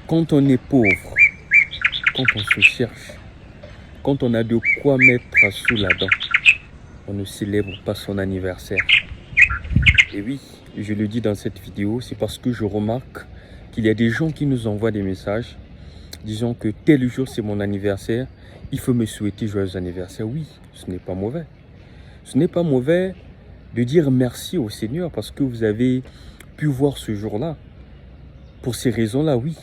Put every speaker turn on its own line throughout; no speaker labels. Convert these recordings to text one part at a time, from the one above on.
Quand on est pauvre, quand on se cherche, quand on a de quoi mettre sous la dent, on ne célèbre pas son anniversaire. Et oui, je le dis dans cette vidéo, c'est parce que je remarque qu'il y a des gens qui nous envoient des messages disant que tel jour c'est mon anniversaire, il faut me souhaiter joyeux anniversaire. Oui, ce n'est pas mauvais. Ce n'est pas mauvais de dire merci au Seigneur parce que vous avez pu voir ce jour-là. Pour ces raisons-là, oui,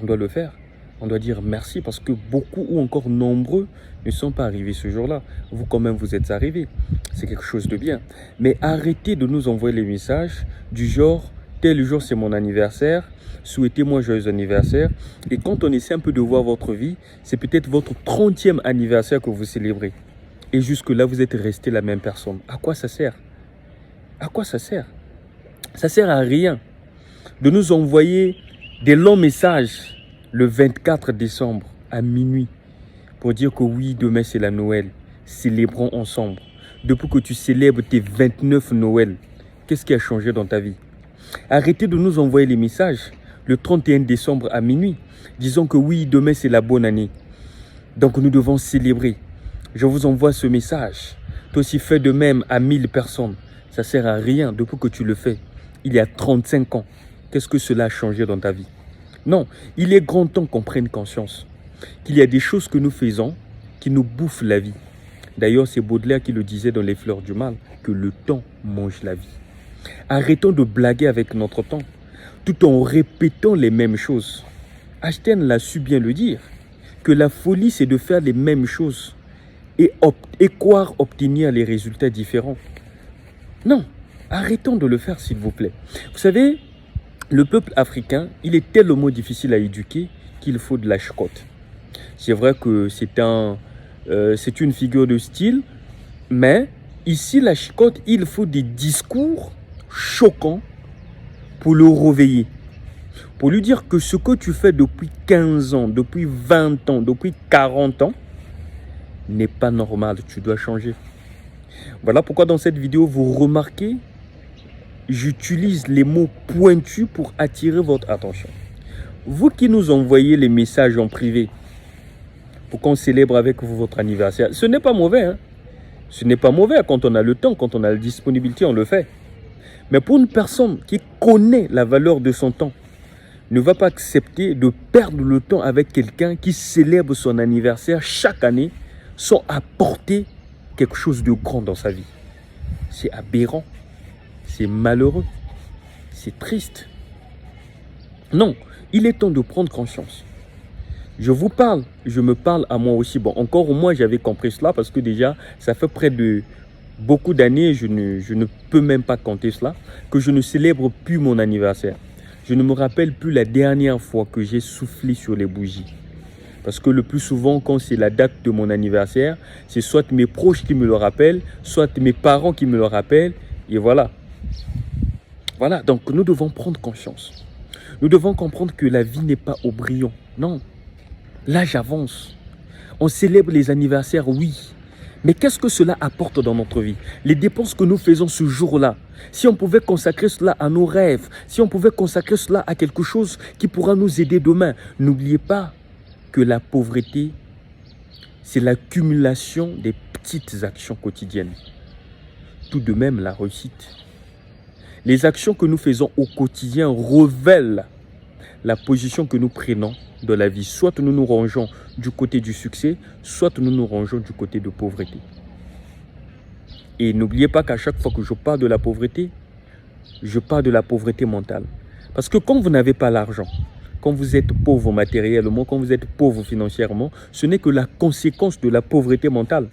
on doit le faire. On doit dire merci parce que beaucoup ou encore nombreux ne sont pas arrivés ce jour-là. Vous, quand même, vous êtes arrivés. C'est quelque chose de bien. Mais arrêtez de nous envoyer les messages du genre « tel jour, c'est mon anniversaire, souhaitez-moi joyeux anniversaire ». Et quand on essaie un peu de voir votre vie, c'est peut-être votre 30e anniversaire que vous célébrez. Et jusque-là, vous êtes resté la même personne. À quoi ça sert? À quoi ça sert? Ça sert à rien de nous envoyer des longs messages le 24 décembre à minuit pour dire que oui, demain c'est la Noël, célébrons ensemble. Depuis que tu célèbres tes 29 Noël, qu'est-ce qui a changé dans ta vie? Arrêtez de nous envoyer les messages le 31 décembre à minuit, disant que oui, demain c'est la bonne année. Donc nous devons célébrer. Je vous envoie ce message. Toi aussi fais de même à 1000 personnes. Ça ne sert à rien depuis que tu le fais. Il y a 35 ans. Qu'est-ce que cela a changé dans ta vie? Non, il est grand temps qu'on prenne conscience qu'il y a des choses que nous faisons qui nous bouffent la vie. D'ailleurs, c'est Baudelaire qui le disait dans Les Fleurs du Mal, que le temps mange la vie. Arrêtons de blaguer avec notre temps, tout en répétant les mêmes choses. Einstein l'a su bien le dire, que la folie, c'est de faire les mêmes choses et croire obtenir les résultats différents. Non, arrêtons de le faire, s'il vous plaît. Vous savez, le peuple africain, il est tellement difficile à éduquer qu'il faut de la chicotte. C'est vrai que c'est une figure de style, mais ici, la chicotte, il faut des discours choquants pour le réveiller. Pour lui dire que ce que tu fais depuis 15 ans, depuis 20 ans, depuis 40 ans, n'est pas normal, tu dois changer. Voilà pourquoi dans cette vidéo, vous remarquez, j'utilise les mots pointus pour attirer votre attention. Vous qui nous envoyez les messages en privé pour qu'on célèbre avec vous votre anniversaire, ce n'est pas mauvais. Hein? Ce n'est pas mauvais quand on a le temps, quand on a la disponibilité, on le fait. Mais pour une personne qui connaît la valeur de son temps, ne va pas accepter de perdre le temps avec quelqu'un qui célèbre son anniversaire chaque année sans apporter quelque chose de grand dans sa vie. C'est aberrant. C'est malheureux, c'est triste. Non, il est temps de prendre conscience. Je vous parle, je me parle à moi aussi. Bon, encore au moins, j'avais compris cela parce que déjà, ça fait près de beaucoup d'années, je ne peux même pas compter cela, que je ne célèbre plus mon anniversaire. Je ne me rappelle plus la dernière fois que j'ai soufflé sur les bougies. Parce que le plus souvent, quand c'est la date de mon anniversaire, c'est soit mes proches qui me le rappellent, soit mes parents qui me le rappellent, et voilà. Voilà, donc nous devons prendre conscience. Nous devons comprendre que la vie n'est pas au brillant. Non, l'âge avance. On célèbre les anniversaires, oui. Mais qu'est-ce que cela apporte dans notre vie? Les dépenses que nous faisons ce jour-là, si on pouvait consacrer cela à nos rêves, si on pouvait consacrer cela à quelque chose qui pourra nous aider demain, n'oubliez pas que la pauvreté, c'est l'accumulation des petites actions quotidiennes. Tout de même la réussite. Les actions que nous faisons au quotidien révèlent la position que nous prenons dans la vie. Soit nous nous rangeons du côté du succès, soit nous nous rangeons du côté de pauvreté. Et n'oubliez pas qu'à chaque fois que je parle de la pauvreté, je parle de la pauvreté mentale. Parce que quand vous n'avez pas l'argent, quand vous êtes pauvre matériellement, quand vous êtes pauvre financièrement, ce n'est que la conséquence de la pauvreté mentale.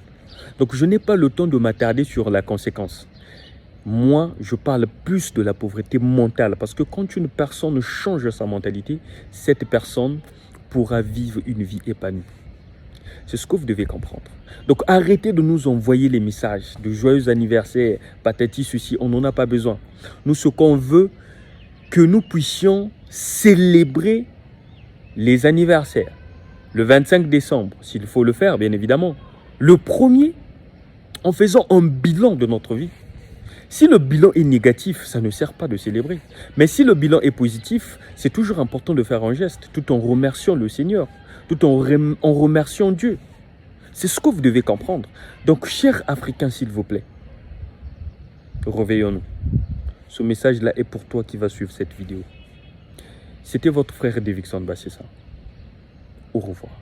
Donc je n'ai pas le temps de m'attarder sur la conséquence. Moi, je parle plus de la pauvreté mentale parce que quand une personne change sa mentalité, cette personne pourra vivre une vie épanouie. C'est ce que vous devez comprendre. Donc, arrêtez de nous envoyer les messages de joyeux anniversaire, patati, ceci, on n'en a pas besoin. Nous, ce qu'on veut, que nous puissions célébrer les anniversaires. Le 25 décembre, s'il faut le faire, bien évidemment. Le 1er, en faisant un bilan de notre vie. Si le bilan est négatif, ça ne sert pas de célébrer. Mais si le bilan est positif, c'est toujours important de faire un geste, tout en remerciant le Seigneur, tout en remerciant Dieu. C'est ce que vous devez comprendre. Donc, chers Africains, s'il vous plaît, réveillons-nous. Ce message-là est pour toi qui va suivre cette vidéo. C'était votre frère Davidson Bassessa. Au revoir.